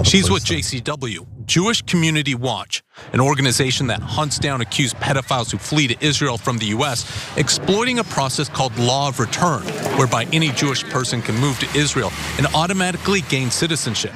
She's with JCW, Jewish Community Watch, an organization that hunts down accused pedophiles who flee to Israel from the US, exploiting a process called law of return, whereby any Jewish person can move to Israel and automatically gain citizenship.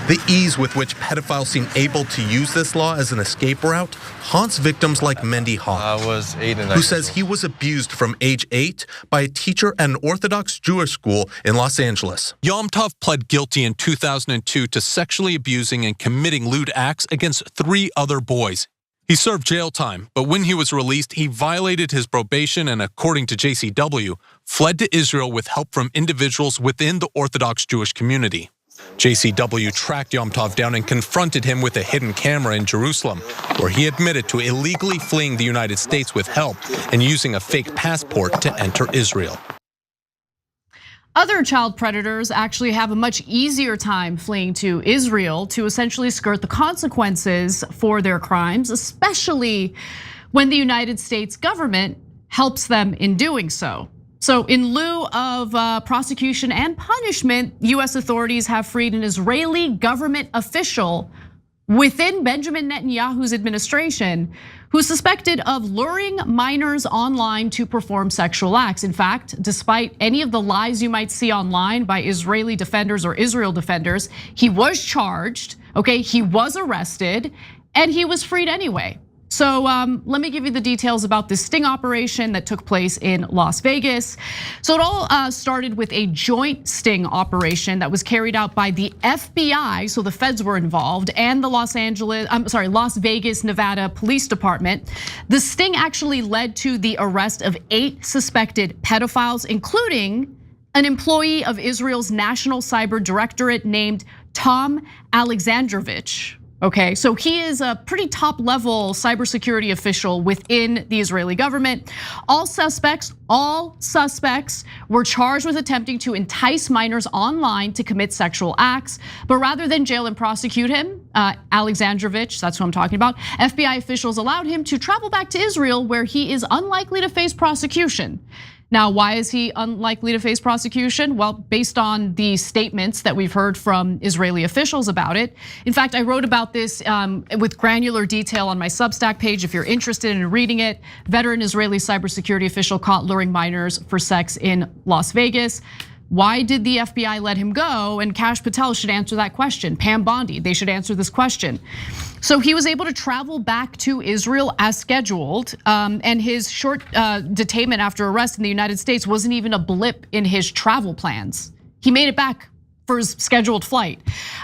The ease with which pedophiles seem able to use this law as an escape route haunts victims like Mendy Hawk, I was 8 and who says he was abused from age 8 by a teacher at an Orthodox Jewish school in Los Angeles. Young Turks pled guilty in 2002 to sexually abusing and committing lewd acts against 3 other boys. He served jail time, but when he was released, he violated his probation and, according to JCW, fled to Israel with help from individuals within the Orthodox Jewish community. JCW tracked Young Turks down and confronted him with a hidden camera in Jerusalem, where he admitted to illegally fleeing the United States with help and using a fake passport to enter Israel. Other child predators actually have a much easier time fleeing to Israel to essentially skirt the consequences for their crimes, especially when the United States government helps them in doing so. So in lieu of prosecution and punishment, US authorities have freed an Israeli government official within Benjamin Netanyahu's administration who's suspected of luring minors online to perform sexual acts. In fact, despite any of the lies you might see online by Israeli defenders or Israel defenders, he was charged, okay? He was arrested and he was freed anyway. So let me give you the details about this sting operation that took place in Las Vegas. So it all started with a joint sting operation that was carried out by the FBI, so the feds were involved, and the Las Vegas, Nevada Police Department. The sting actually led to the arrest of 8 suspected pedophiles, including an employee of Israel's National Cyber Directorate named Tom Alexandrovich. Okay, so he is a pretty top level cybersecurity official within the Israeli government. All suspects were charged with attempting to entice minors online to commit sexual acts. But rather than jail and prosecute him, Alexandrovich, that's who I'm talking about, FBI officials allowed him to travel back to Israel where he is unlikely to face prosecution. Now, why is he unlikely to face prosecution? Well, based on the statements that we've heard from Israeli officials about it. In fact, I wrote about this with granular detail on my Substack page if you're interested in reading it. Veteran Israeli cybersecurity official caught luring minors for sex in Las Vegas. Why did the FBI let him go? And Kash Patel should answer that question. Pam Bondi, they should answer this question. So he was able to travel back to Israel as scheduled, and his short detainment after arrest in the United States wasn't even a blip in his travel plans. He made it back for his scheduled flight.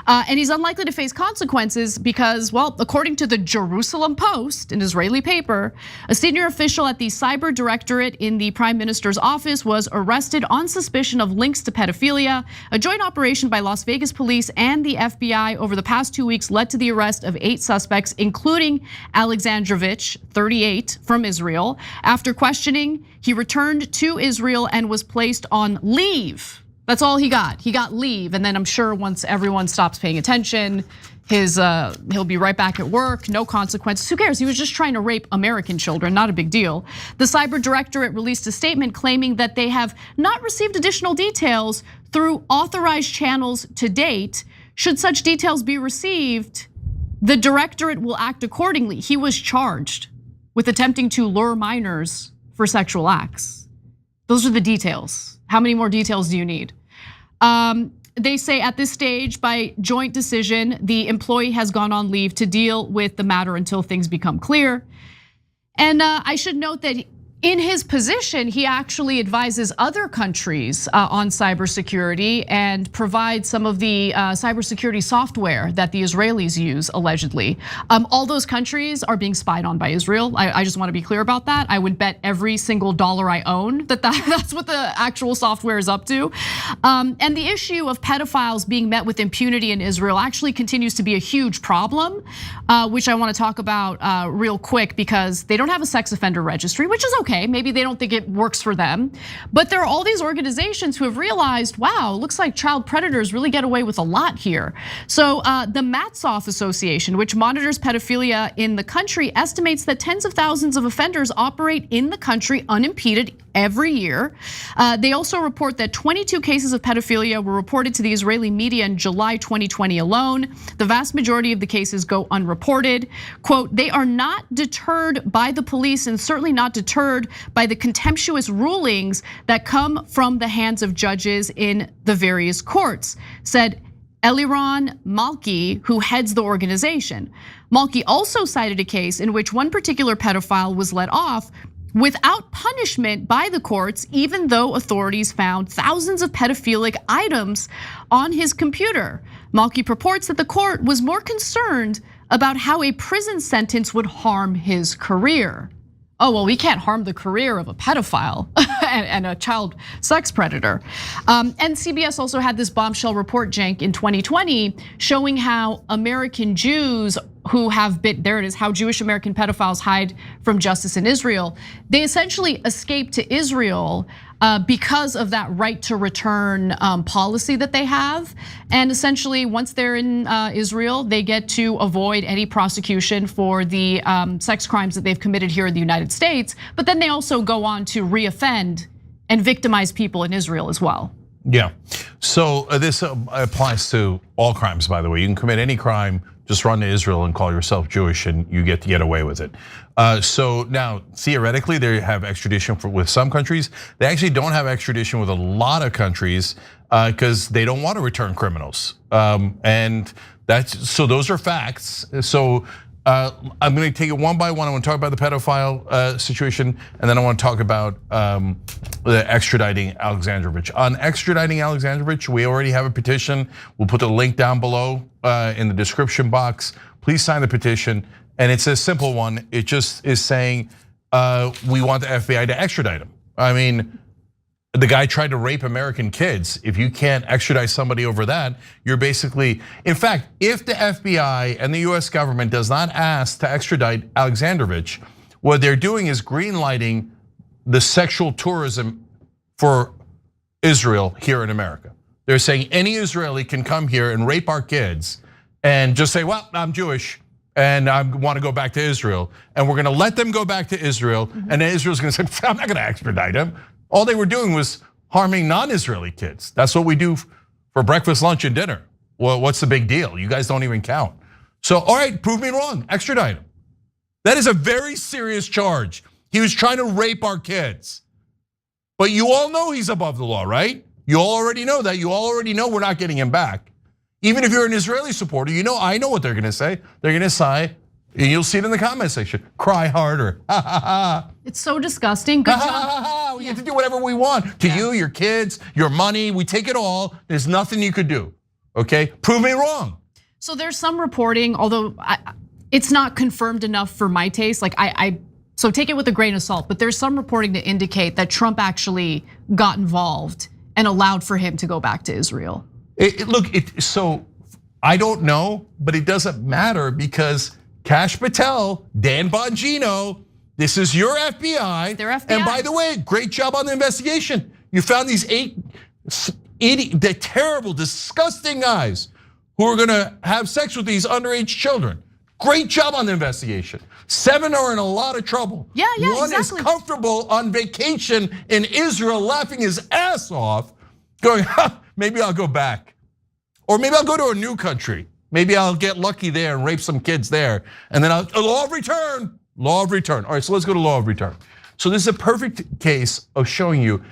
And he's unlikely to face consequences because, well, according to the Jerusalem Post, an Israeli paper, a senior official at the Cyber Directorate in the Prime Minister's office was arrested on suspicion of links to pedophilia. A joint operation by Las Vegas police and the FBI over the past 2 weeks led to the arrest of 8 suspects, including Alexandrovich, 38, from Israel. After questioning, he returned to Israel and was placed on leave. That's all he got. He got leave, and then I'm sure once everyone stops paying attention, he'll be right back at work, no consequences. Who cares? He was just trying to rape American children, not a big deal. The Cyber Directorate released a statement claiming that they have not received additional details through authorized channels to date. Should such details be received, the Directorate will act accordingly. He was charged with attempting to lure minors for sexual acts. Those are the details. How many more details do you need? They say at this stage, by joint decision, the employee has gone on leave to deal with the matter until things become clear. And I should note that in his position, he actually advises other countries on cybersecurity and provides some of the cybersecurity software that the Israelis use, allegedly. All those countries are being spied on by Israel. I just want to be clear about that. I would bet every single dollar I own that's what the actual software is up to. And the issue of pedophiles being met with impunity in Israel actually continues to be a huge problem, which I want to talk about real quick because they don't have a sex offender registry, which is okay. Maybe they don't think it works for them. But there are all these organizations who have realized, wow, looks like child predators really get away with a lot here. So the Matsoff Association, which monitors pedophilia in the country, estimates that tens of thousands of offenders operate in the country unimpeded every year. They also report that 22 cases of pedophilia were reported to the Israeli media in July 2020 alone. The vast majority of the cases go unreported. Quote, they are not deterred by the police and certainly not deterred by the contemptuous rulings that come from the hands of judges in the various courts, said Eliran Malki, who heads the organization. Malki also cited a case in which one particular pedophile was let off without punishment by the courts, even though authorities found thousands of pedophilic items on his computer. Malki purports that the court was more concerned about how a prison sentence would harm his career. Oh, well, we can't harm the career of a pedophile and a child sex predator. And CBS also had this bombshell report, Cenk, in 2020, showing how American Jews who have been, there it is, how Jewish American pedophiles hide from justice in Israel. They essentially escape to Israel because of that right to return policy that they have. And essentially, once they're in Israel, they get to avoid any prosecution for the sex crimes that they've committed here in the United States. But then they also go on to reoffend and victimize people in Israel as well. Yeah, so this applies to all crimes, by the way. You can commit any crime, just run to Israel and call yourself Jewish and you get to get away with it. So now, theoretically, they have extradition with some countries. They actually don't have extradition with a lot of countries because they don't want to return criminals. And so those are facts. So I'm going to take it one by one. I want to talk about the pedophile situation, and then I want to talk about the extraditing Alexandrovich. On extraditing Alexandrovich, we already have a petition. We'll put the link down below in the description box. Please sign the petition, and it's a simple one. It just is saying we want the FBI to extradite him. I mean, the guy tried to rape American kids. If you can't extradite somebody over that, you're basically, in fact, if the FBI and the US government does not ask to extradite Alexandrovich, what they're doing is greenlighting the sexual tourism for Israel here in America. They're saying any Israeli can come here and rape our kids and just say, well, I'm Jewish and I want to go back to Israel. And we're gonna let them go back to Israel. And then Israel's gonna say, I'm not gonna extradite him. All they were doing was harming non-Israeli kids. That's what we do for breakfast, lunch, and dinner. Well, what's the big deal? You guys don't even count. So, all right, prove me wrong, extradite him. That is a very serious charge. He was trying to rape our kids. But you all know he's above the law, right? You all already know that. You all already know we're not getting him back. Even if you're an Israeli supporter, you know, I know what they're gonna say. They're gonna say, and you'll see it in the comment section, cry harder, ha ha ha. It's so disgusting, good job. We get to do whatever we want to you, your kids, your money, we take it all. There's nothing you could do, okay? Prove me wrong. So there's some reporting, although it's not confirmed enough for my taste. Like so take it with a grain of salt, but there's some reporting to indicate that Trump actually got involved and allowed for him to go back to Israel. So I don't know, but it doesn't matter because Kash Patel, Dan Bongino, this is your FBI. They're FBI. And by the way, great job on the investigation. You found these 8 the terrible, disgusting guys who are gonna have sex with these underage children. Great job on the investigation. 7 are in a lot of trouble. Yeah, One exactly. is comfortable on vacation in Israel, laughing his ass off, going, maybe I'll go back. Or maybe I'll go to a new country. Maybe I'll get lucky there and rape some kids there. And then law of return, law of return. All right, so let's go to law of return. So this is a perfect case of showing you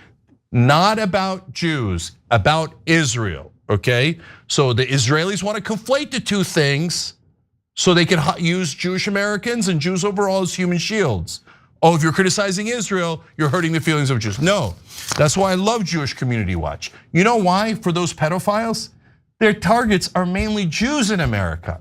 not about Jews, about Israel, okay? So the Israelis want to conflate the two things so they can use Jewish Americans and Jews overall as human shields. Oh, if you're criticizing Israel, you're hurting the feelings of Jews. No, that's why I love Jewish Community Watch. You know why? For those pedophiles, their targets are mainly Jews in America,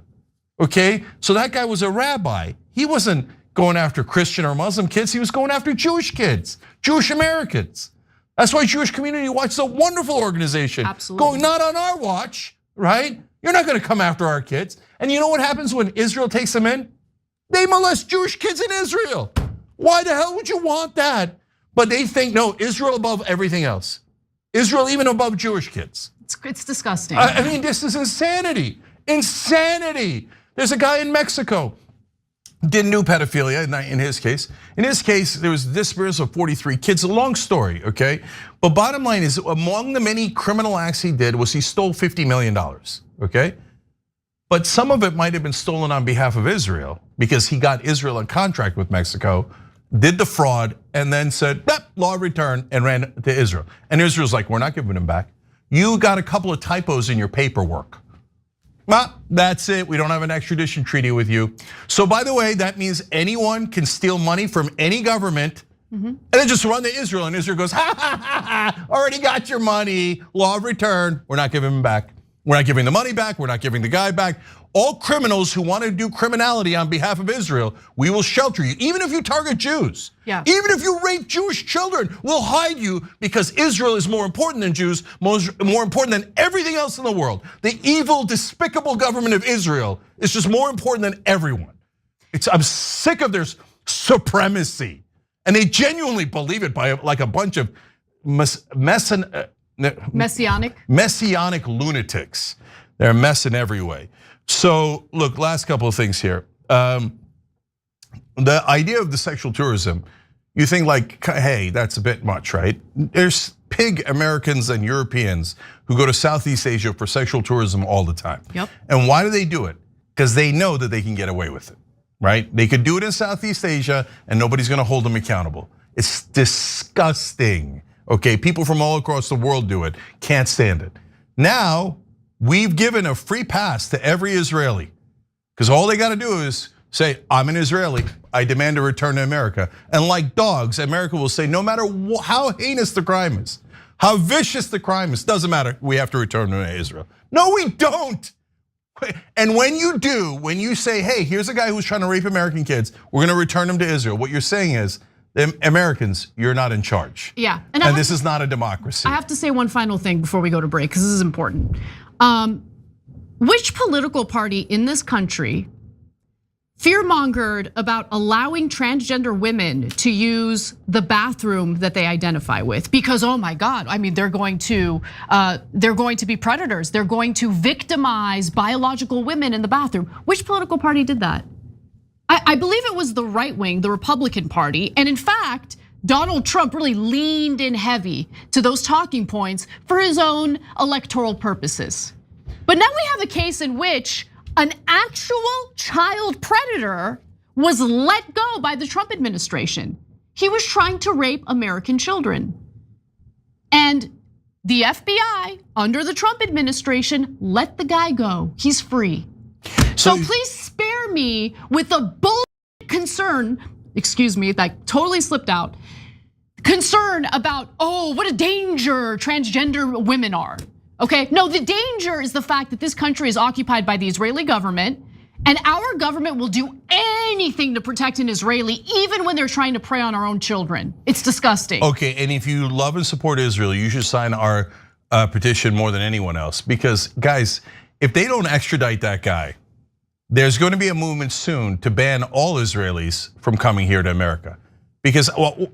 okay? So that guy was a rabbi. He wasn't going after Christian or Muslim kids, he was going after Jewish kids, Jewish Americans. That's why Jewish Community Watch is a wonderful organization. Absolutely. Going, not on our watch, right? You're not gonna come after our kids. And you know what happens when Israel takes them in? They molest Jewish kids in Israel. Why the hell would you want that? But they think, no, Israel above everything else. Israel even above Jewish kids. It's disgusting. I mean, this is insanity, insanity. There's a guy in Mexico. Didn't do pedophilia in his case. In his case, there was disappearance of 43 kids. A long story, okay? But bottom line is, among the many criminal acts he did was he stole $50 million, okay? But some of it might have been stolen on behalf of Israel because he got Israel a contract with Mexico, did the fraud, and then said, law of return, and ran to Israel. And Israel's like, we're not giving him back. You got a couple of typos in your paperwork. Well, that's it. We don't have an extradition treaty with you. So by the way, that means anyone can steal money from any government and then just run to Israel, and Israel goes, ha, already got your money, law of return. We're not giving him back. We're not giving the money back. We're not giving the guy back. All criminals who want to do criminality on behalf of Israel, we will shelter you. Even if you target Jews, even if you rape Jewish children, we'll hide you because Israel is more important than Jews, more important than everything else in the world. The evil, despicable government of Israel is just more important than everyone. I'm sick of their supremacy. And they genuinely believe it by like a bunch of messianic lunatics. They're a mess in every way. So look, last couple of things here. The idea of the sexual tourism, you think like, hey, that's a bit much, right? There's pig Americans and Europeans who go to Southeast Asia for sexual tourism all the time. And why do they do it? Because they know that they can get away with it, right? They could do it in Southeast Asia and nobody's gonna hold them accountable. It's disgusting, okay? People from all across the world do it, can't stand it. Now, we've given a free pass to every Israeli because all they got to do is say, I'm an Israeli, I demand a return to America. And like dogs, America will say, no matter how heinous the crime is, how vicious the crime is, doesn't matter, we have to return to Israel. No, we don't. And when you do, when you say, hey, here's a guy who's trying to rape American kids, we're gonna return him to Israel, what you're saying is, Americans, you're not in charge. Yeah, and this is not a democracy. I have to say one final thing before we go to break, because this is important. Which political party in this country fearmongered about allowing transgender women to use the bathroom that they identify with? Because oh my God, I mean, they're going to be predators. They're going to victimize biological women in the bathroom. Which political party did that? I believe it was the right wing, the Republican Party, and in fact, Donald Trump really leaned in heavy to those talking points for his own electoral purposes. But now we have a case in which an actual child predator was let go by the Trump administration. He was trying to rape American children. And the FBI, under the Trump administration, let the guy go. He's free. So please spare me with the bullshit concern, excuse me, that totally slipped out, concern about, oh, what a danger transgender women are. Okay, no, the danger is the fact that this country is occupied by the Israeli government, and our government will do anything to protect an Israeli, even when they're trying to prey on our own children. It's disgusting. Okay, and if you love and support Israel, you should sign our petition more than anyone else. Because guys, if they don't extradite that guy, there's going to be a movement soon to ban all Israelis from coming here to America. Because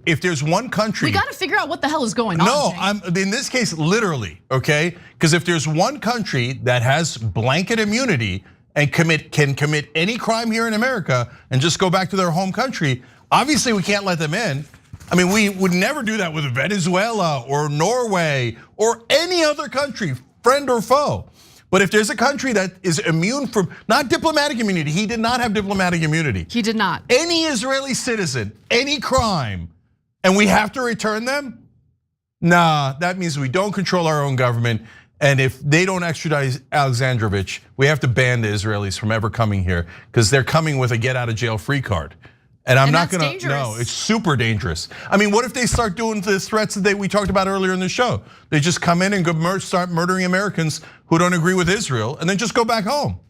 if there's one country, we got to figure out what the hell is going on. No, in this case, literally, okay? Because if there's one country that has blanket immunity and can commit any crime here in America and just go back to their home country, obviously we can't let them in. I mean, we would never do that with Venezuela or Norway or any other country, friend or foe. But if there's a country that is immune from, not diplomatic immunity, he did not have diplomatic immunity. He did not. Any Israeli citizen, any crime, and we have to return them? Nah, that means we don't control our own government. And if they don't extradite Alexandrovich, we have to ban the Israelis from ever coming here because they're coming with a get out of jail free card. And I'm not gonna, no, it's super dangerous. I mean, what if they start doing the threats that we talked about earlier in the show? They just come in and go start murdering Americans who don't agree with Israel and then just go back home.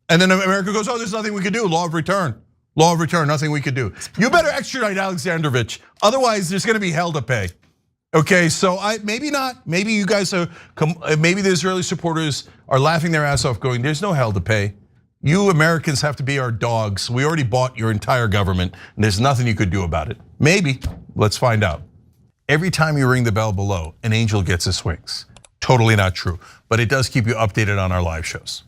And then America goes, oh, there's nothing we could do, law of return. Law of return, nothing we could do. You better extradite Alexandrovich, otherwise there's gonna be hell to pay. Okay, so maybe not, maybe you guys are, maybe the Israeli supporters are laughing their ass off going, there's no hell to pay. You Americans have to be our dogs. We already bought your entire government and there's nothing you could do about it. Maybe, let's find out. Every time you ring the bell below, an angel gets his wings. Totally not true, but it does keep you updated on our live shows.